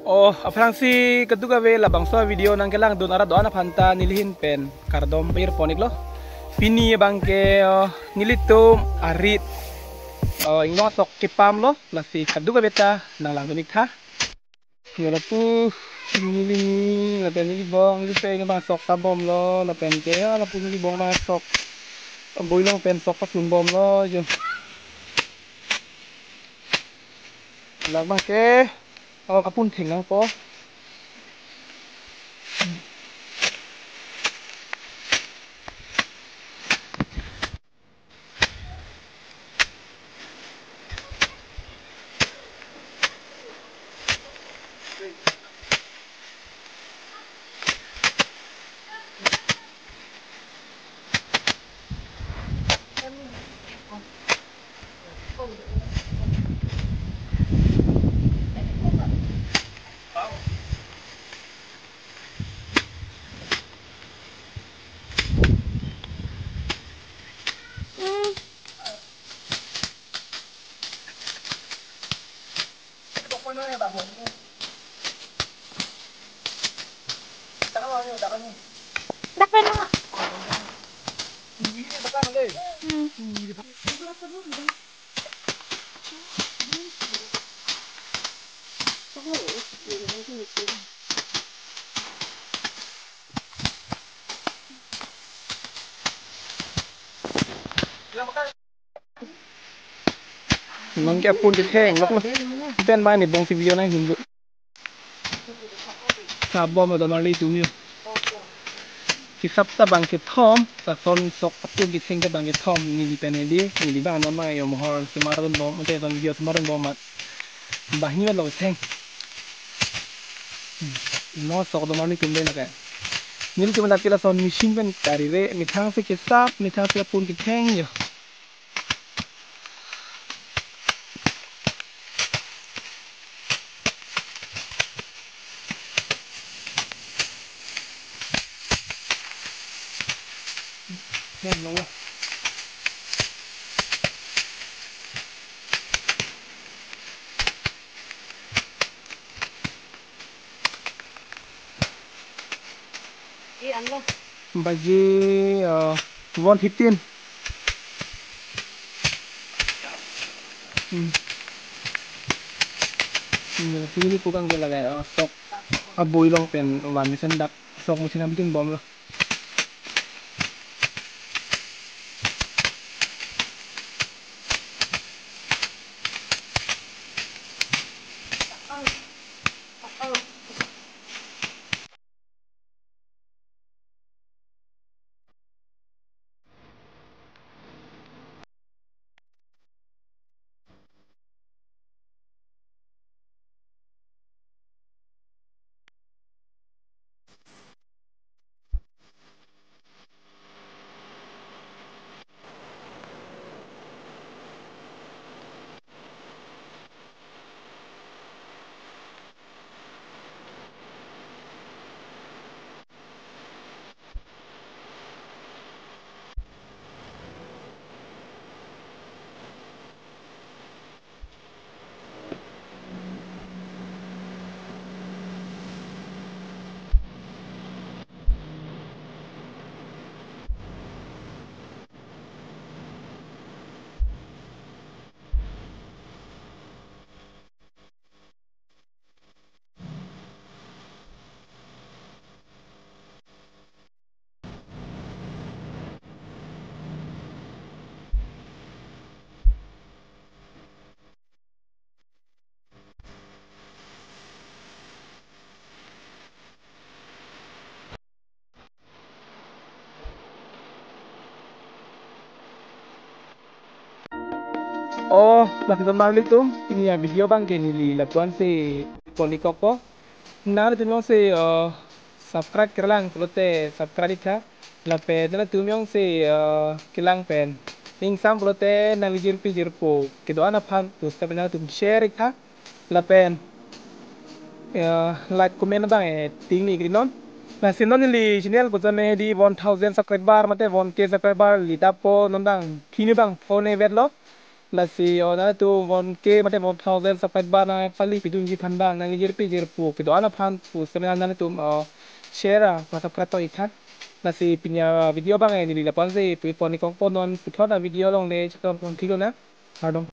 Oh, apang si keduga we labang so video nang kelang don ara doana phanta nilihin pen kardom pir ponik lo. Pini bangke nilitum arit ingno sok kipam lo la si keduga beta nang lang donik tha. Ngala pu nili la pen nili bong li pe bang sok tabom lo la pen ke la pu nili bong bang sok boi lo pen sok pas bom lo yo. Lang bang ke kapun thing lang po. Dakpan na nga. Mang cái phun cái theng lắm bên mai này bông si video này hình vự sa bom ở đó đi chúng nhiều thì sắp ta bằng cái thom sa son sok tu cái theng ta bằng cái thom ni pen này đi ni đi bạn nó mai ở mahal semaran bom cái ton video semaran bom mà bahini mà lỗi theng nó sok đó đi cùng bên là cái nhưng chúng ta kêu là son machine bên cari re mi thang se cái sap mi thang se phun cái theng nhiều Hèn luôn á. Ăn luôn. Bagi 115. Sini kurang dia lagi stok aboy long pen wan ni sendak stok mo sinamtin bom lo. Oh, bakit mabalik tu? Ini ya video bang ke ni latuan si Ponikok po. Nara tu memang si subscribe kerlang kalau te subscribe ka. Lape tu tu memang si kelang pen. Ning sam kalau te nalijir pijir po. Kedo anak pan tu step na tu share ka. Lapen like comment bang ting ni krinon. Nah sinon ni channel ko jane di 1000 subscriber mate 1k subscriber li tapo nondang kini bang phone vet lo. lasi na tu mon ke mate mon thousand sampai bana pali pidun ji phanda na ngir pi jir pu pido ana phan pu sebenarnya na tu share masa prato ikan lasi pinya video bang ni la panse pi poni kong ponon puthona video long le chom thilo na pardon